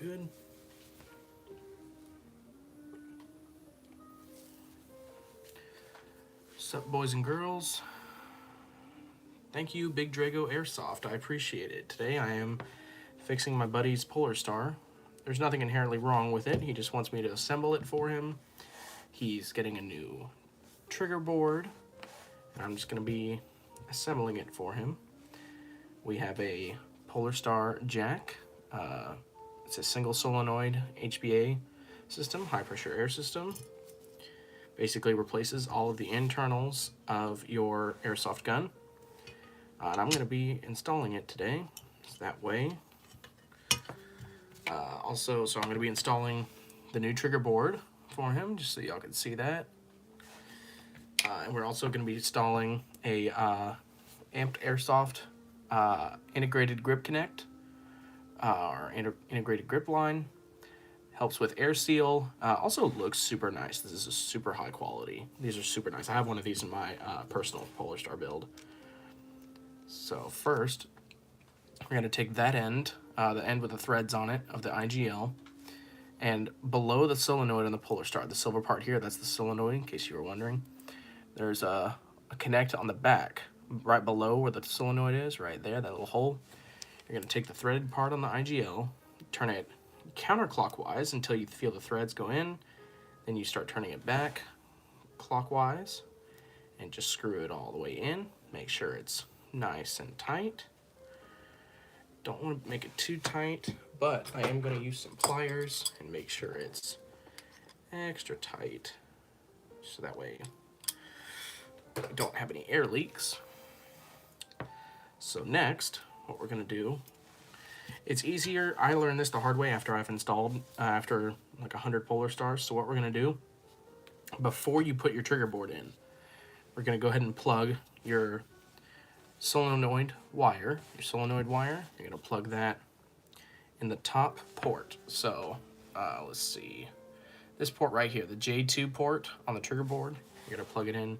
Good. What's up, boys and girls? Thank you, Big Drago Airsoft. I appreciate it. Today I am fixing my buddy's Polarstar. There's nothing inherently wrong with it. He just wants me to assemble it for him. He's getting a new trigger board, and I'm just going to be assembling it for him. We have a Polarstar jack. It's a single solenoid HBA system, high pressure air system. Basically replaces all of the internals of your airsoft gun. And I'm going to be installing it today, so that way. So I'm going to be installing the new trigger board for him, just so y'all can see that. And we're also going to be installing a amped airsoft integrated grip connect, or integrated grip line. Helps with air seal. Also looks super nice. This is a super high quality. These are super nice. I have one of these in my personal Polarstar build. So first, we're going to take that end, the end with the threads on it of the IGL, and below the solenoid on the Polarstar, the silver part here, that's the solenoid, in case you were wondering. There's a connect on the back, right below where the solenoid is, right there, that little hole. You're going to take the threaded part on the IGL, turn it counterclockwise until you feel the threads go in. Then you start turning it back clockwise and just screw it all the way in. Make sure it's nice and tight. Don't want to make it too tight, but I am going to use some pliers and make sure it's extra tight, so that way you don't have any air leaks. So next, what we're going to do, it's easier. I learned this the hard way after I've installed, after like 100 Polarstars. So what we're going to do, before you put your trigger board in, we're going to go ahead and plug your solenoid wire. You're going to plug that in the top port. So let's see, this port right here, the J2 port on the trigger board, you're going to plug it in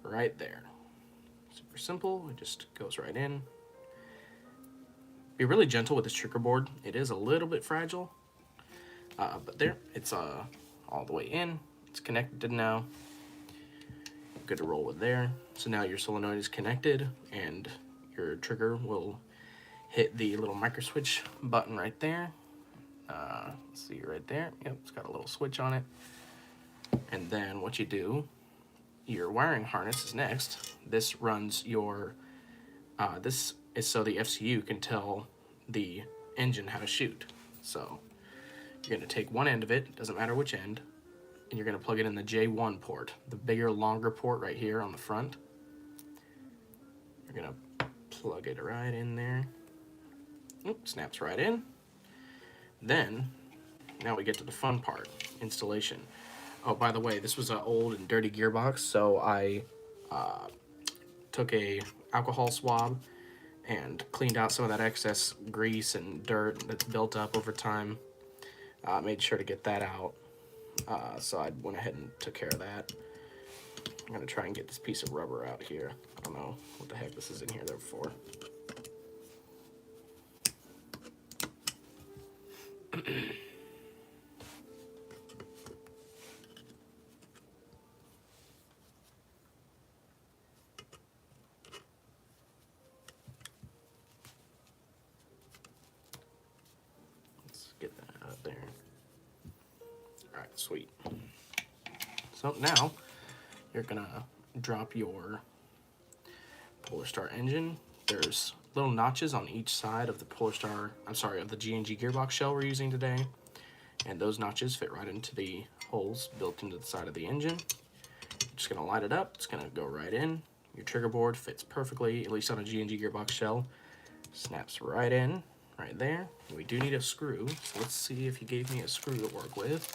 right there. Super simple. It just goes right in. Be really gentle with this trigger board. It is a little bit fragile, but there, it's all the way in. It's connected now. Good to roll with there. So now your solenoid is connected, and your trigger will hit the little micro switch button right there. See right there. Yep, it's got a little switch on it. And then what you do, your wiring harness is next. This runs your this is so the FCU can tell the engine how to shoot. So you're going to take one end of it, doesn't matter which end, and you're going to plug it in the J1 port, the bigger, longer port right here on the front. You're going to plug it right in there. Oop, snaps right in. Then, now we get to the fun part, installation. Oh, by the way, this was an old and dirty gearbox, so I took a alcohol swab and cleaned out some of that excess grease and dirt that's built up over time. Made sure to get that out. So I went ahead and took care of that. I'm gonna try and get this piece of rubber out here. I don't know what the heck this is in here there for. Get that out there. All right, sweet. So now you're gonna drop your Polarstar engine. There's little notches on each side of the Polarstar, of the G&G gearbox shell we're using today. And those notches fit right into the holes built into the side of the engine. Just gonna light it up, it's gonna go right in. Your trigger board fits perfectly, at least on a G&G gearbox shell. Snaps right in. Right there. We do need a screw, so let's see if he gave me a screw to work with.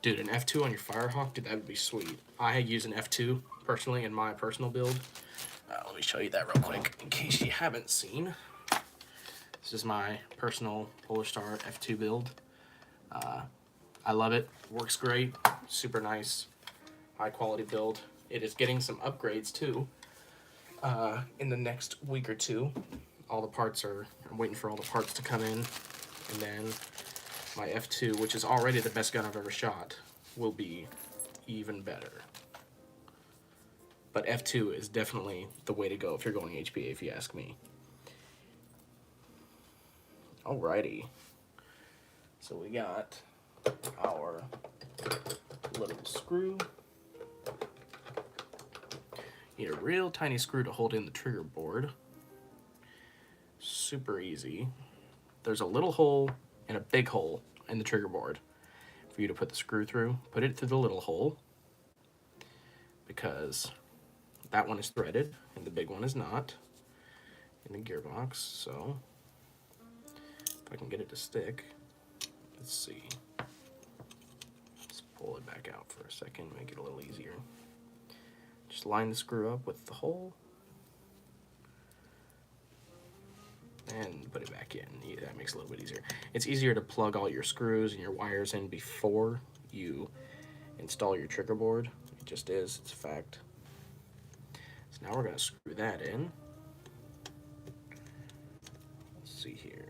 Dude, an F2 on your Firehawk, dude, that would be sweet. I use an F2 personally in my personal build. Let me show you that real quick in case you haven't seen. This is my personal Polarstar F2 build. I love it. Works great. Super nice. High quality build. It is getting some upgrades too in the next week or two. All the parts are, I'm waiting for all the parts to come in. And then my F2, which is already the best gun I've ever shot, will be even better. But F2 is definitely the way to go if you're going HPA, if you ask me. Alrighty. So we got our little screw. Need a real tiny screw to hold in the trigger board. Super easy. There's a little hole and a big hole in the trigger board for you to put the screw through. Put it through the little hole because that one is threaded and the big one is not in the gearbox. So if I can get it to stick, let's see. Let's pull it back out for a second, make it a little easier. Just line the screw up with the hole and put it back in. Yeah, that makes it a little bit easier. It's easier to plug all your screws and your wires in before you install your trigger board. It just is, it's a fact. So now we're gonna screw that in. Let's see here.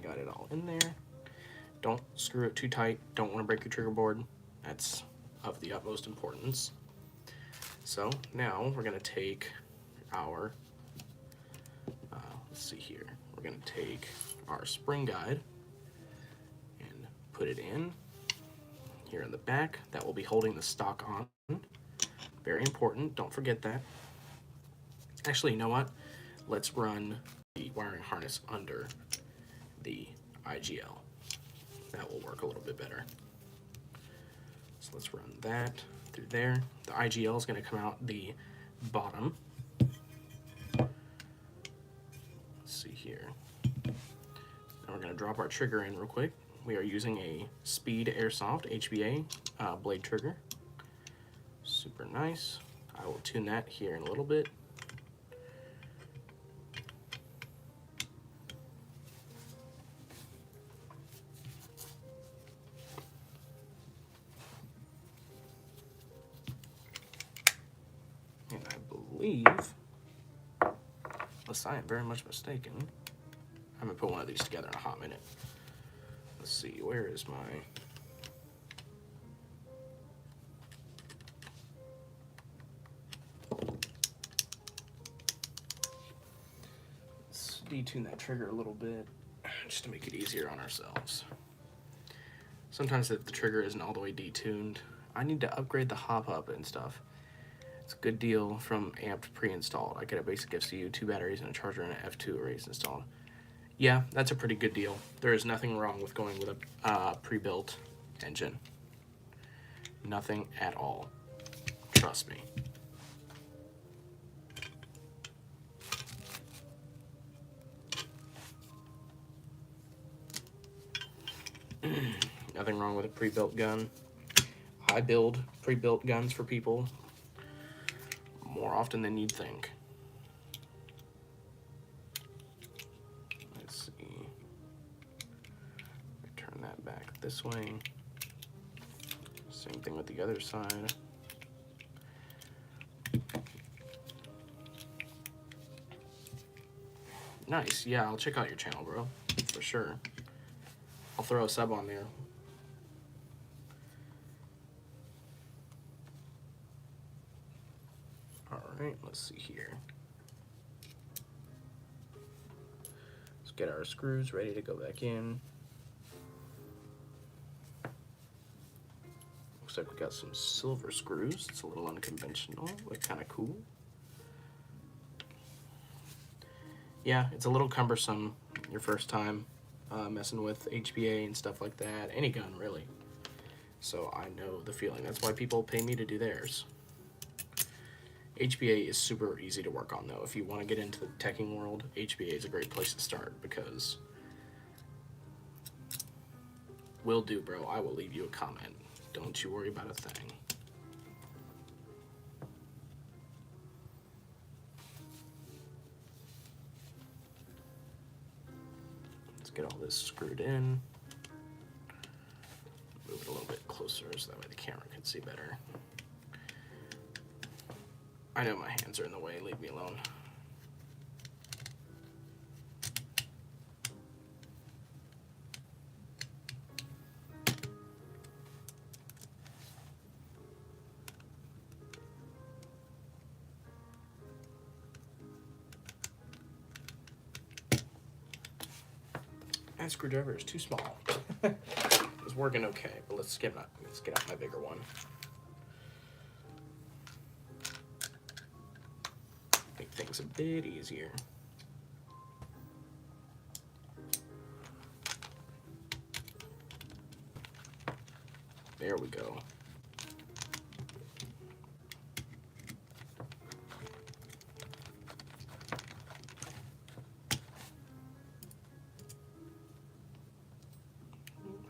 Got it all in there. Don't screw it too tight. Don't want to break your trigger board. That's of the utmost importance. So now we're gonna take our, let's see here. We're gonna take our spring guide and put it in here in the back. That will be holding the stock on. Very important, don't forget that. Actually, you know what? Let's run the wiring harness under the IGL. That will work a little bit better. So let's run that through there. The IGL is going to come out the bottom. Let's see here. Now we're going to drop our trigger in real quick. We are using a Speed Airsoft HBA blade trigger. Super nice. I will tune that here in a little bit. And I believe, unless I am very much mistaken, I'm gonna put one of these together in a hot minute. Let's see, where is my... Let's detune that trigger a little bit, just to make it easier on ourselves. Sometimes if the trigger isn't all the way detuned, I need to upgrade the hop-up and stuff. It's a good deal from Amped pre-installed. I get a basic FCU, 2 batteries, and a charger and an F2 arrays installed. Yeah, that's a pretty good deal. There is nothing wrong with going with a pre-built engine. Nothing at all. Trust me. Nothing wrong with a pre-built gun. I build pre-built guns for people more often than you'd think. Let's see. Turn that back this way. Same thing with the other side. Nice. Yeah, I'll check out your channel, bro. For sure. I'll throw a sub on there. Alright, let's see here. Let's get our screws ready to go back in. Looks like we got some silver screws. It's a little unconventional, but kind of cool. Yeah, it's a little cumbersome your first time messing with HBA and stuff like that. Any gun, really. So I know the feeling. That's why people pay me to do theirs. HBA is super easy to work on, though. If you want to get into the teching world, HBA is a great place to start because will do, bro. I will leave you a comment. Don't you worry about a thing. Let's get all this screwed in. Move it a little bit closer so that way the camera can see better. I know my hands are in the way, leave me alone. My screwdriver is too small. It's working okay, but let's get out my bigger one. Make things a bit easier. There we go.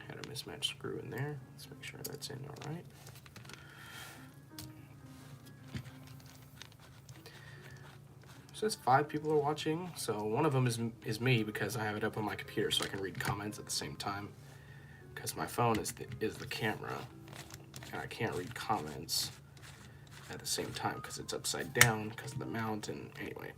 Had a mismatched screw in there. Let's make sure that's in all right. So it's 5 people are watching. So one of them is me because I have it up on my computer so I can read comments at the same time. Because my phone is the camera, and I can't read comments at the same time because it's upside down because of the mount. And anyway.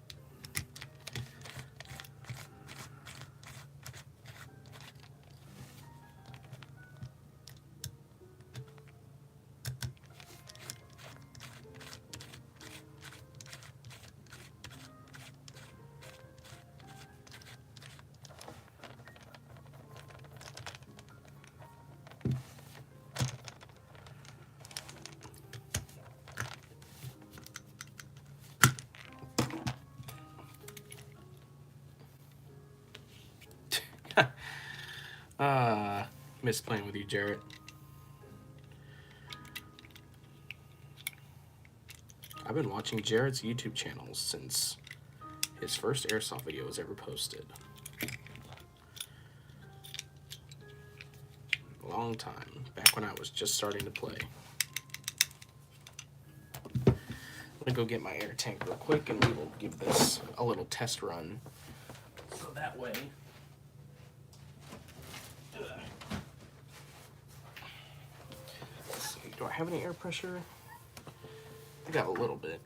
Miss playing with you, Jarrett. I've been watching Jarrett's YouTube channel since his first airsoft video was ever posted. A long time, back when I was just starting to play. I'm gonna go get my air tank real quick and we will give this a little test run. So that way, let's see, do I have any air pressure? I got a little bit.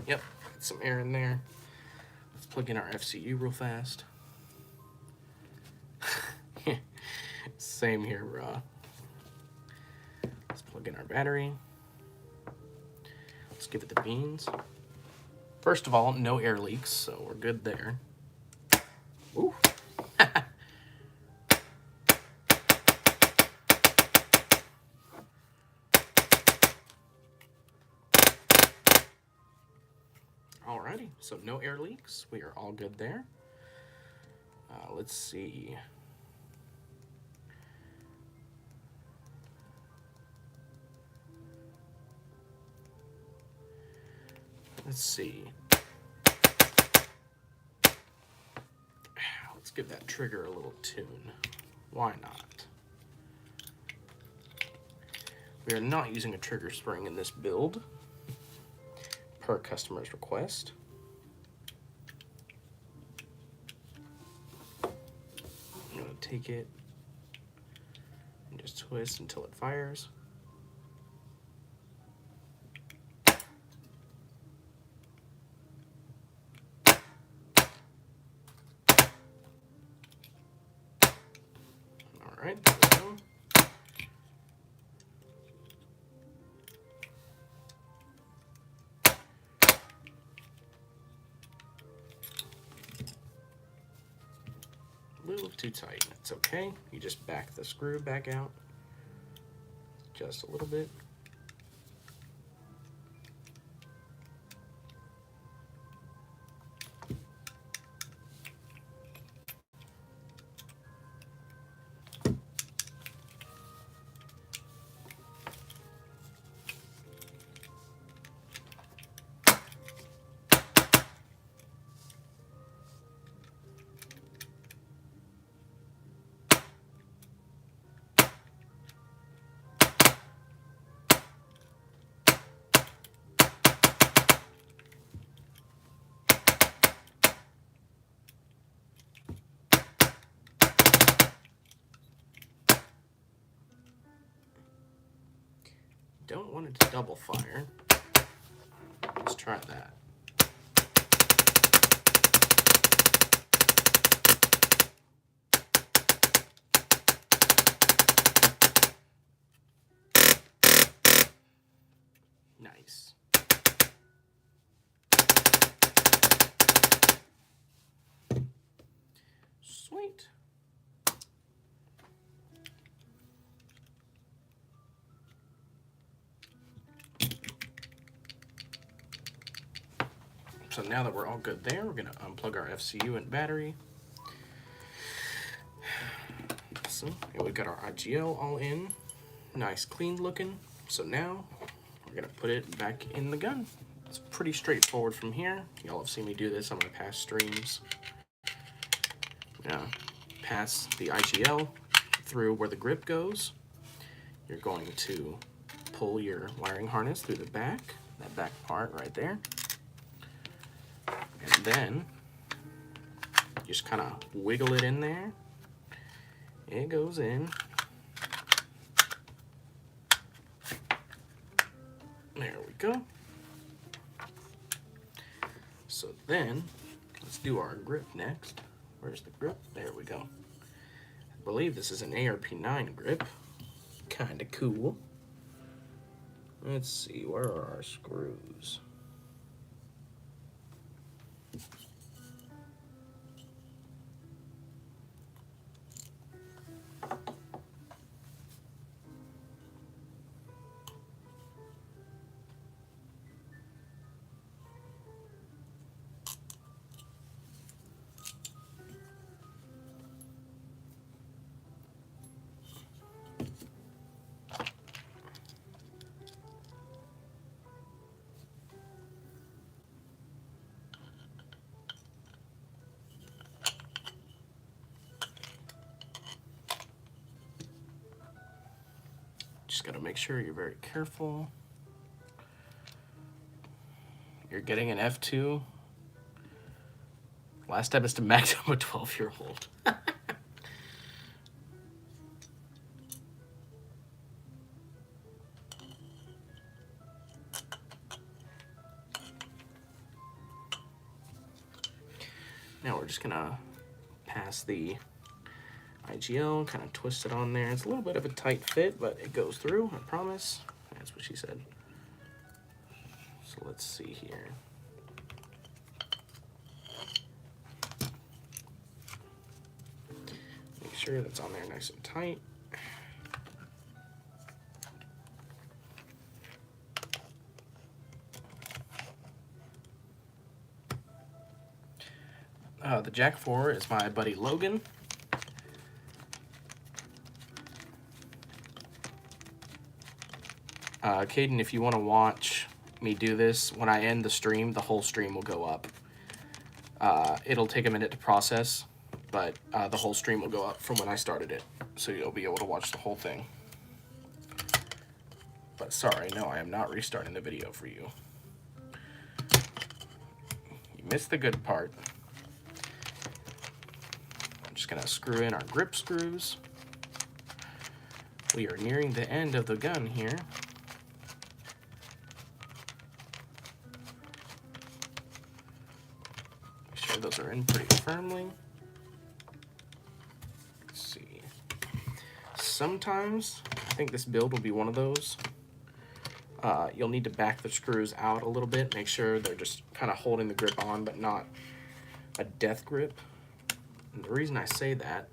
Yep, got some air in there. Let's plug in our FCU real fast. Same here, bro. Let's plug in our battery. Let's give it the beans. First of all, no air leaks, so we're good there. Ooh. Alrighty, so no air leaks. We are all good there. Let's see. Let's see. Let's give that trigger a little tune. Why not? We are not using a trigger spring in this build, per customer's request. I'm going to take it and just twist until it fires. Alright, there we go. A little too tight. It's okay. You just back the screw back out just a little bit. Don't want it to double fire. Let's try that. Nice. Sweet. So now that we're all good there, we're gonna unplug our FCU and battery. So we've got our IGL all in, nice clean looking. So now we're gonna put it back in the gun. It's pretty straightforward from here. Y'all have seen me do this on my past streams. Pass the IGL through where the grip goes. You're going to pull your wiring harness through the back, that back part right there. And then just kind of wiggle it in there. It goes in. There we go. So then, let's do our grip next. Where's the grip? There we go. I believe this is an ARP9 grip. Kinda cool. Let's see, where are our screws? Just gotta make sure you're very careful. You're getting an F2. Last step is to max up a 12-year-old. Now we're just gonna pass the IGL, kind of twist it on there. It's a little bit of a tight fit, but it goes through, I promise. That's what she said. So let's see here. Make sure that's on there nice and tight. The Jack 4 is my buddy Logan. Caden, if you want to watch me do this, when I end the stream, the whole stream will go up. It'll take a minute to process, but the whole stream will go up from when I started it, so you'll be able to watch the whole thing. But sorry, no, I am not restarting the video for you. You missed the good part. I'm just gonna screw in our grip screws. We are nearing the end of the gun here. Make sure those are in pretty firmly. Let's see. Sometimes, I think this build will be one of those. You'll need to back the screws out a little bit, make sure they're just kind of holding the grip on, but not a death grip. And the reason I say that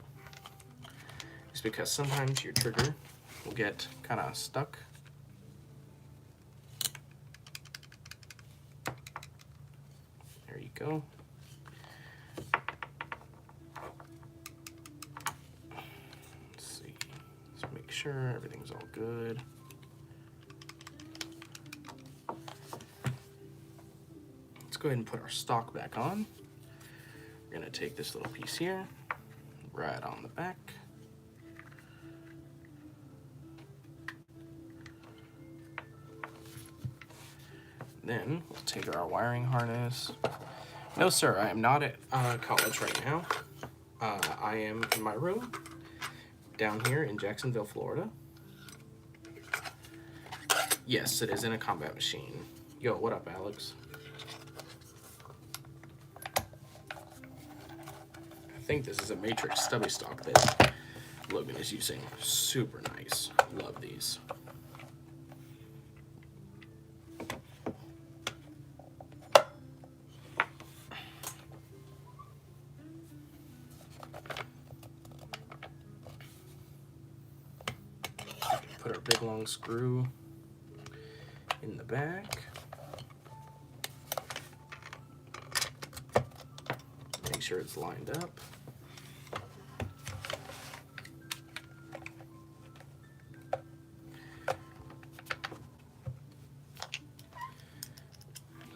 is because sometimes your trigger will get kind of stuck. There you go. Let's see. Let's make sure everything's all good. Let's go ahead and put our stock back on. We're going to take this little piece here, right on the back. Then we'll take our wiring harness. No, sir, I am not at college right now. I am in my room down here in Jacksonville, Florida. Yes, it is in a combat machine. Yo, what up, Alex? I think this is a Matrix stubby stock that Logan is using. Super nice. Love these. Put our big long screw in the back. make sure it's lined up.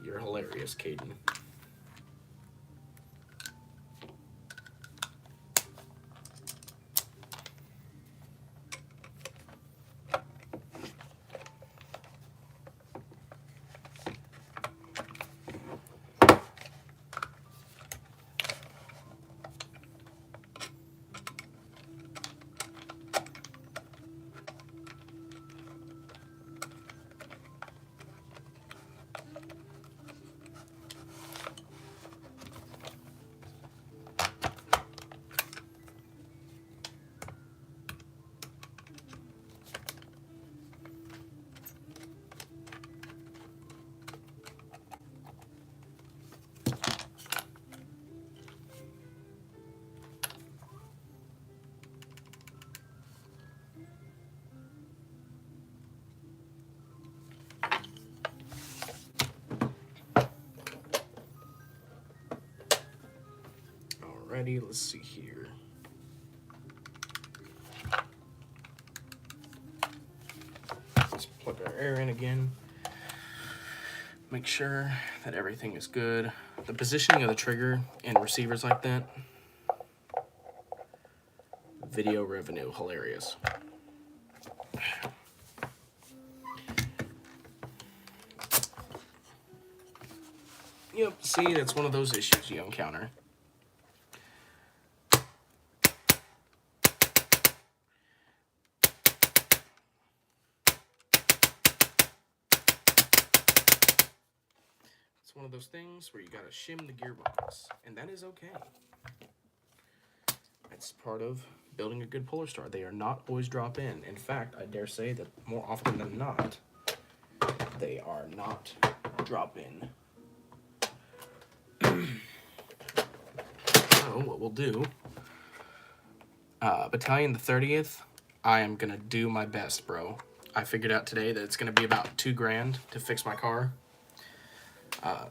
You're hilarious, Caden. Alrighty, let's see here. Let's plug our air in again. Make sure that everything is good. The positioning of the trigger and receivers like that. Video revenue, hilarious. Yep, see, that's one of those issues you encounter. It's one of those things where you gotta shim the gearbox, and that is okay. That's part of building a good Polarstar. They are not always drop in. In fact, I dare say that more often than not, they are not drop in. So what we'll do, Battalion the 30th, I am gonna do my best, bro. I figured out today that it's gonna be about $2 grand to fix my car.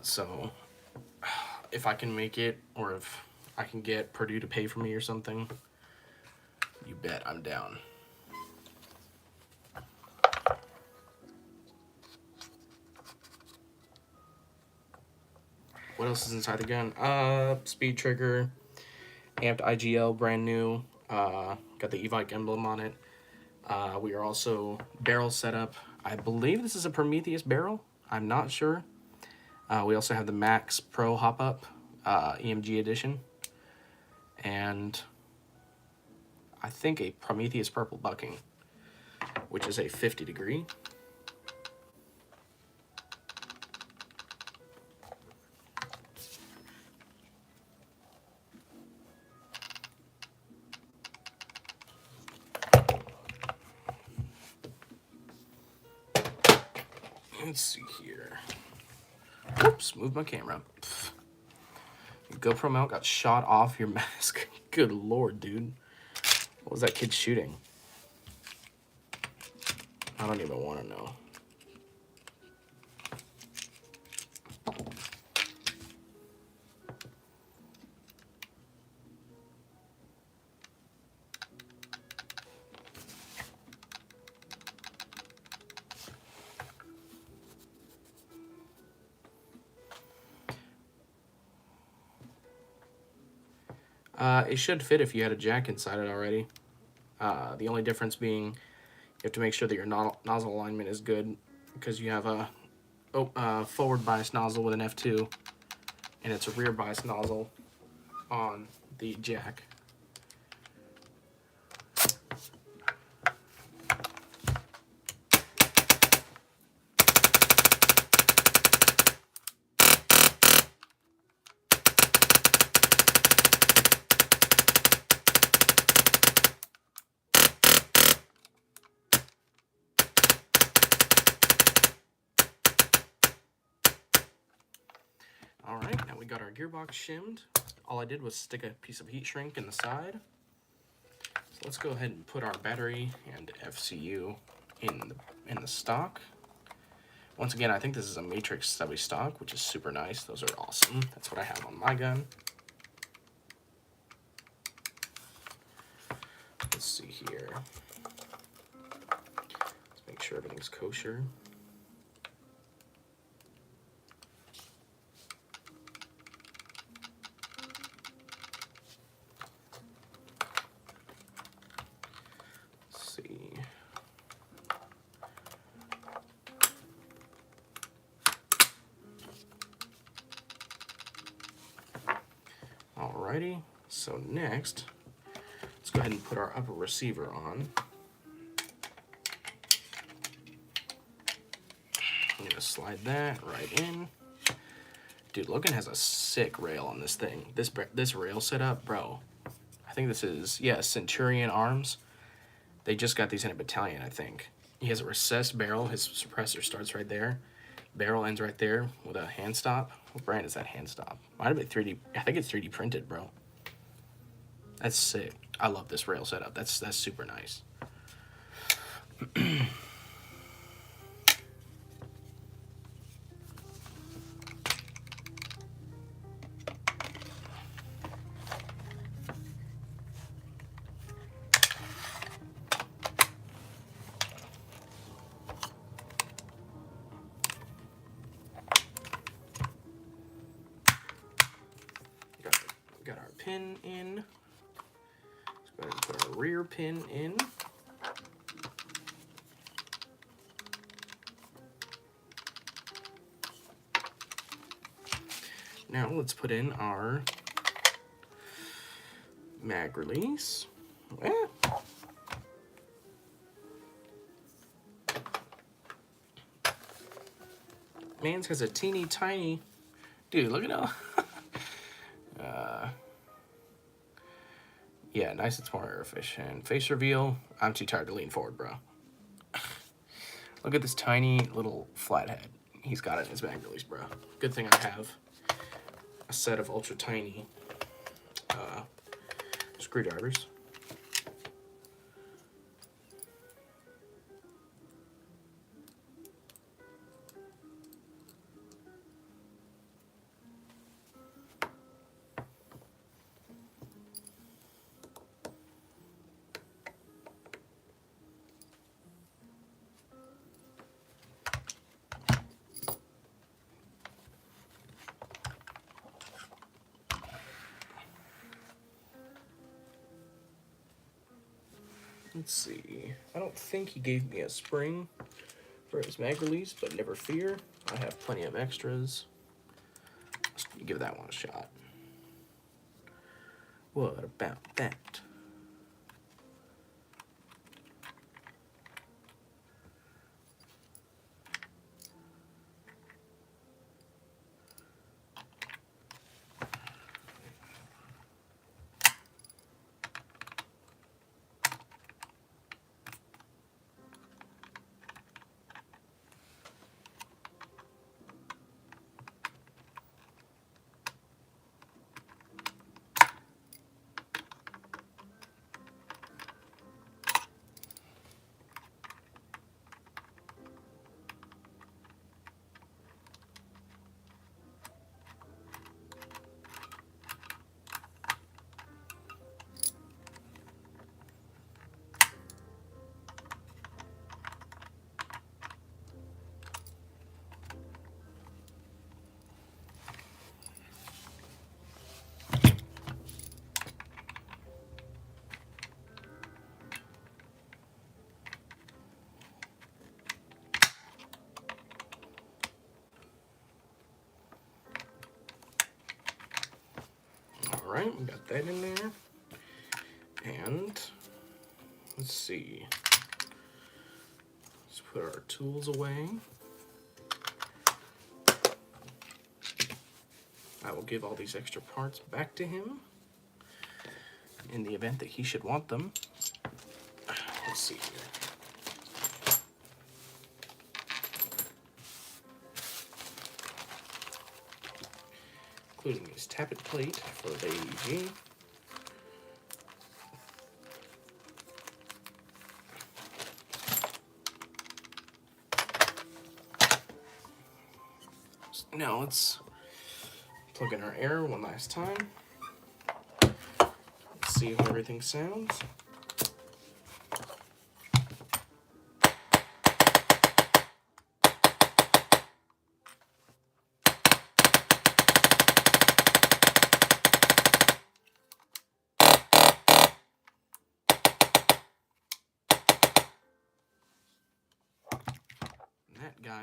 So if I can make it, or if I can get Purdue to pay for me or something, you bet I'm down. What else is inside the gun? Speed trigger, amped IGL, brand new. Got the Evike emblem on it. We are also barrel setup. I believe this is a Prometheus barrel. I'm not sure. We also have the Max Pro hop up, EMG edition, and I think a Prometheus purple bucking, which is a 50 degree. Let's see here. Oops, move my camera. Pfft. Your GoPro mount got shot off your mask. Good lord, dude. What was that kid shooting? I don't even want to know. It should fit if you had a jack inside it already. The only difference being you have to make sure that your nozzle alignment is good, because you have a forward bias nozzle with an F2, and it's a rear bias nozzle on the jack. Alright, now we got our gearbox shimmed. All I did was stick a piece of heat shrink in the side. So let's go ahead and put our battery and FCU in the stock. Once again, I think this is a Matrix stubby stock, which is super nice. Those are awesome. That's what I have on my gun. see here. Let's make sure everything's kosher. Let's see. Alrighty, so next, let's go ahead and put our upper receiver on. I'm gonna slide that right in. Dude, Logan has a sick rail on this thing. This rail setup, bro. I think this is, yeah, Centurion arms. They just got these in a battalion, I think. He has a recessed barrel. His suppressor starts right there. Barrel ends right there with a hand stop. What brand is that hand stop? Might have been 3D. I think it's 3D printed, bro. That's sick. I love this rail setup. That's super nice. Got our pin in. Let's go ahead and put our rear pin in. Now let's put in our mag release. Man's has a teeny tiny, dude, look at how, yeah, nice and small air efficient. Face reveal, I'm too tired to lean forward, bro. Look at this tiny little flathead. He's got it in his mag release, bro. Good thing I have a set of ultra tiny screwdrivers. Let's see. I don't think he gave me a spring for his mag release, but never fear. I have plenty of extras. Let's give that one a shot. What about that? All right, we got that in there. And let's see. Let's put our tools away. I will give all these extra parts back to him in the event that he should want them. Let's see here. Including his tappet plate for the AEG. Now let's plug in our air one last time. Let's see how everything sounds.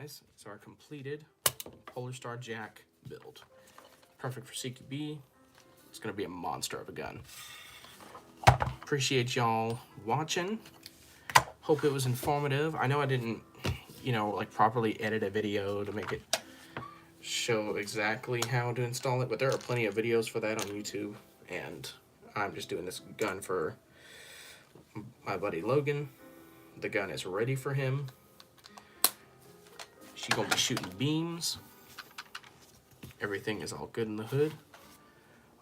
guys, is our completed Polarstar Jack build. Perfect for CQB. It's going to be a monster of a gun. Appreciate y'all watching. Hope it was informative. I know I didn't, you know, like properly edit a video to make it show exactly how to install it, but there are plenty of videos for that on YouTube, and I'm just doing this gun for my buddy Logan. The gun is ready for him. She's gonna be shooting beams. Everything is all good in the hood.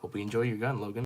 Hope you enjoy your gun, Logan.